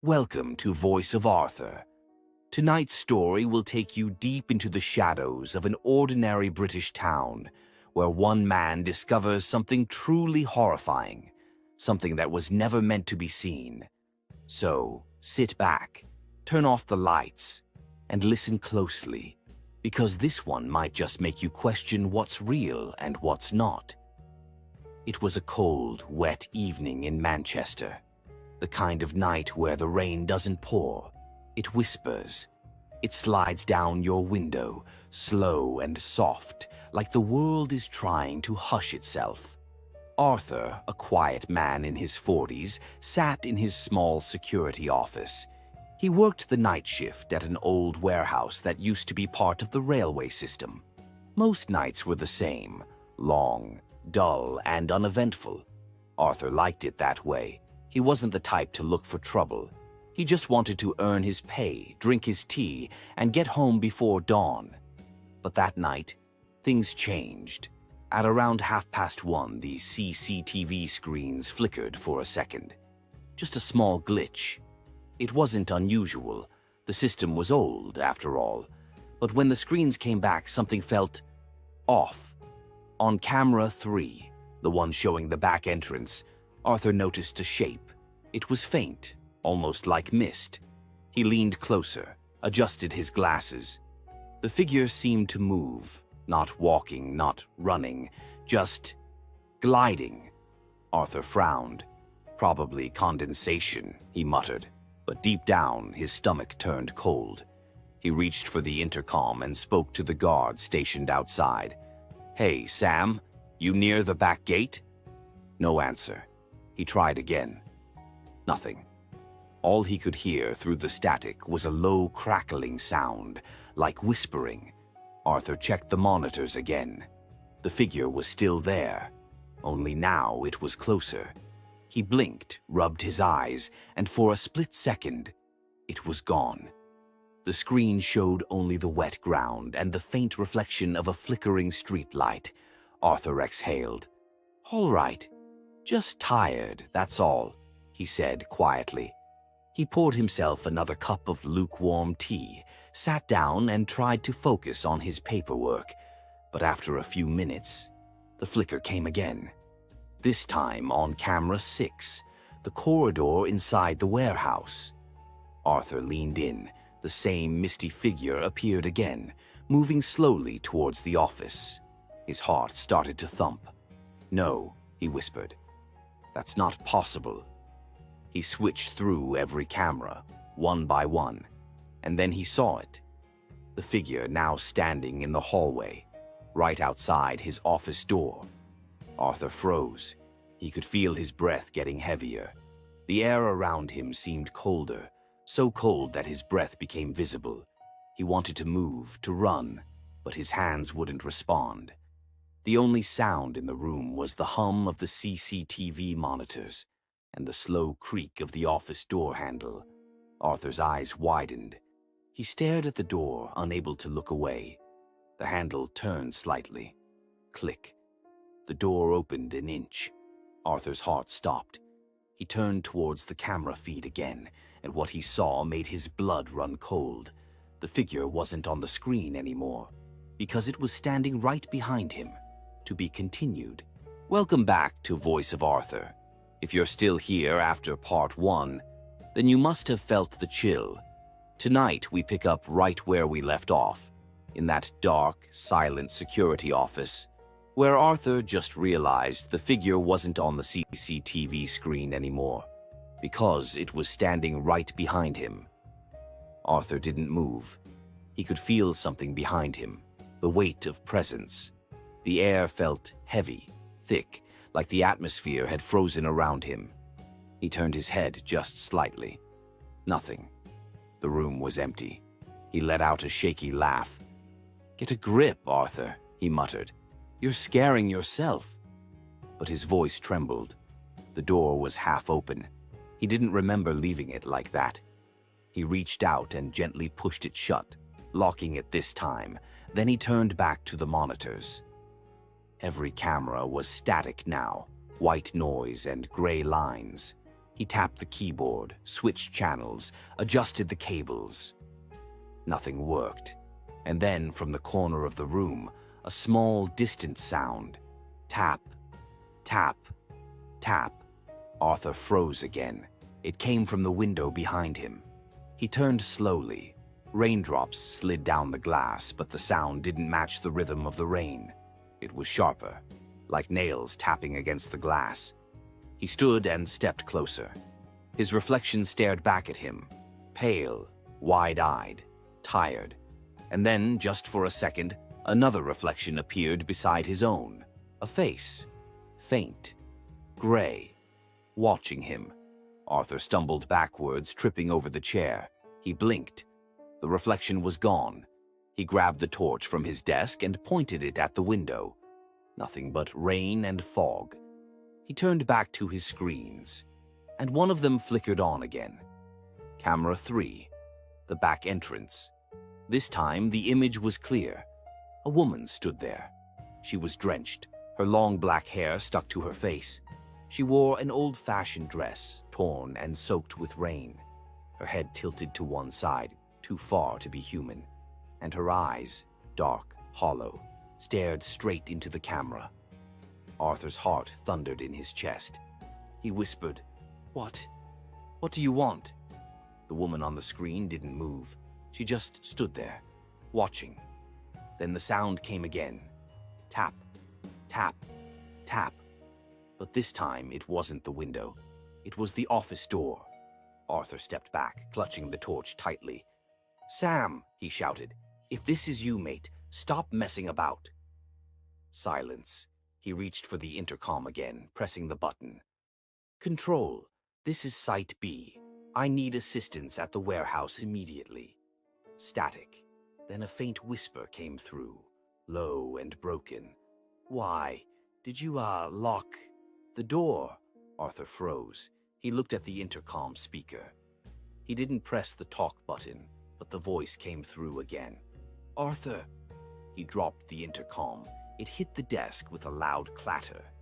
Welcome to Voice of Arthur. Tonight's story will take you deep into the shadows of an ordinary British town where one man discovers something truly horrifying, something that was never meant to be seen. So, sit back, turn off the lights, and listen closely, because this one might just make you question what's real and what's not. It was a cold, wet evening in Manchester, the kind of night where the rain doesn't pour, it whispers. It slides down your window, slow and soft, like the world is trying to hush itself. Arthur, a quiet man in his 40s, sat in his small security office. He worked the night shift at an old warehouse that used to be part of the railway system. Most nights were the same, long, dull, and uneventful. Arthur liked it that way. He wasn't the type to look for trouble. He just wanted to earn his pay, drink his tea, and get home before dawn. But that night, things changed. At around 1:30, the CCTV screens flickered for a second. Just a small glitch. It wasn't unusual. The system was old, after all. But when the screens came back, something felt off. On camera 3, the one showing the back entrance, Arthur noticed a shape. It was faint, almost like mist. He leaned closer, adjusted his glasses. The figure seemed to move, not walking, not running, just gliding. Arthur frowned. Probably condensation, he muttered, but deep down his stomach turned cold. He reached for the intercom and spoke to the guard stationed outside. "Hey, Sam, you near the back gate?" No answer. He tried again. Nothing. All he could hear through the static was a low crackling sound, like whispering. Arthur checked the monitors again. The figure was still there, only now it was closer. He blinked, rubbed his eyes, and for a split second, it was gone. The screen showed only the wet ground and the faint reflection of a flickering street light. Arthur exhaled. "All right. Just tired, that's all," he said quietly. He poured himself another cup of lukewarm tea, sat down and tried to focus on his paperwork. But after a few minutes, the flicker came again. This time on camera 6, the corridor inside the warehouse. Arthur leaned in. The same misty figure appeared again, moving slowly towards the office. His heart started to thump. "No," he whispered. "That's not possible." He switched through every camera, one by one, and then he saw it. The figure now standing in the hallway, right outside his office door. Arthur froze. He could feel his breath getting heavier. The air around him seemed colder, so cold that his breath became visible. He wanted to move, to run, but his hands wouldn't respond. The only sound in the room was the hum of the CCTV monitors and the slow creak of the office door handle. Arthur's eyes widened. He stared at the door, unable to look away. The handle turned slightly. Click. The door opened an inch. Arthur's heart stopped. He turned towards the camera feed again, and what he saw made his blood run cold. The figure wasn't on the screen anymore, because it was standing right behind him. To be continued. Welcome back to Voice of Arthur. If you're still here after part 1, then you must have felt the chill. Tonight we pick up right where we left off, in that dark, silent security office, where Arthur just realized the figure wasn't on the CCTV screen anymore, because it was standing right behind him. Arthur didn't move. He could feel something behind him, the weight of presence. The air felt heavy, thick, like the atmosphere had frozen around him. He turned his head just slightly. Nothing. The room was empty. He let out a shaky laugh. "Get a grip, Arthur," he muttered. "You're scaring yourself." But his voice trembled. The door was half open. He didn't remember leaving it like that. He reached out and gently pushed it shut, locking it this time. Then he turned back to the monitors. Every camera was static now, white noise and gray lines. He tapped the keyboard, switched channels, adjusted the cables. Nothing worked. And then, from the corner of the room, a small, distant sound. Tap, tap, tap. Arthur froze again. It came from the window behind him. He turned slowly. Raindrops slid down the glass, but the sound didn't match the rhythm of the rain. It was sharper, like nails tapping against the glass. He stood and stepped closer. His reflection stared back at him, pale, wide-eyed, tired. And then, just for a second, another reflection appeared beside his own. A face, faint, gray, watching him. Arthur stumbled backwards, tripping over the chair. He blinked. The reflection was gone. He grabbed the torch from his desk and pointed it at the window. Nothing but rain and fog. He turned back to his screens, and one of them flickered on again. Camera 3, the back entrance. This time, the image was clear. A woman stood there. She was drenched, her long black hair stuck to her face. She wore an old-fashioned dress, torn and soaked with rain. Her head tilted to one side, too far to be human, and her eyes, dark, hollow, stared straight into the camera. Arthur's heart thundered in his chest. He whispered, "What? What do you want?" The woman on the screen didn't move. She just stood there, watching. Then the sound came again. Tap, tap, tap. But this time it wasn't the window. It was the office door. Arthur stepped back, clutching the torch tightly. "Sam," he shouted, "if this is you, mate, stop messing about." Silence. He reached for the intercom again, pressing the button. "Control, this is Site B. I need assistance at the warehouse immediately." Static. Then a faint whisper came through, low and broken. "Why, did you, lock the door?" Arthur froze. He looked at the intercom speaker. He didn't press the talk button, but the voice came through again. "Arthur." He dropped the intercom. It hit the desk with a loud clatter.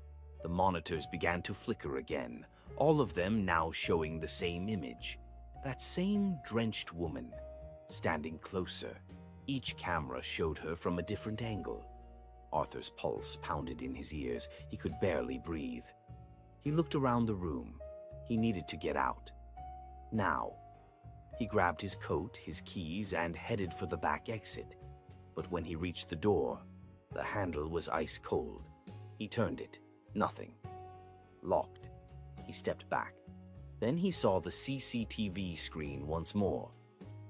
The monitors began to flicker again, all of them now showing the same image. That same drenched woman, standing closer. Each camera showed her from a different angle. Arthur's pulse pounded in his ears. He could barely breathe. He looked around the room. He needed to get out. Now. He grabbed his coat, his keys, and headed for the back exit. But when he reached the door, the handle was ice cold. He turned it. Nothing. Locked. He stepped back. Then he saw the CCTV screen once more.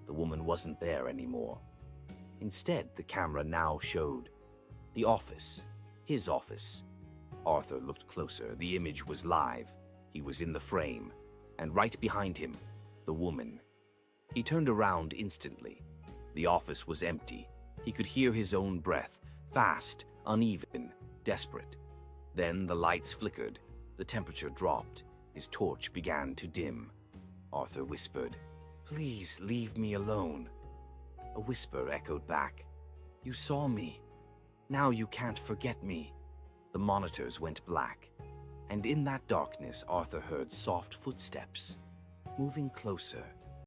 The woman wasn't there anymore. Instead, the camera now showed the office. His office. Arthur looked closer. The image was live. He was in the frame. And right behind him, the woman. He turned around instantly. The office was empty. He could hear his own breath. Fast, uneven, desperate. Then the lights flickered. The temperature dropped. His torch began to dim. Arthur whispered, "Please leave me alone." A whisper echoed back. "You saw me. Now you can't forget me." The monitors went black. And in that darkness, Arthur heard soft footsteps, moving closer.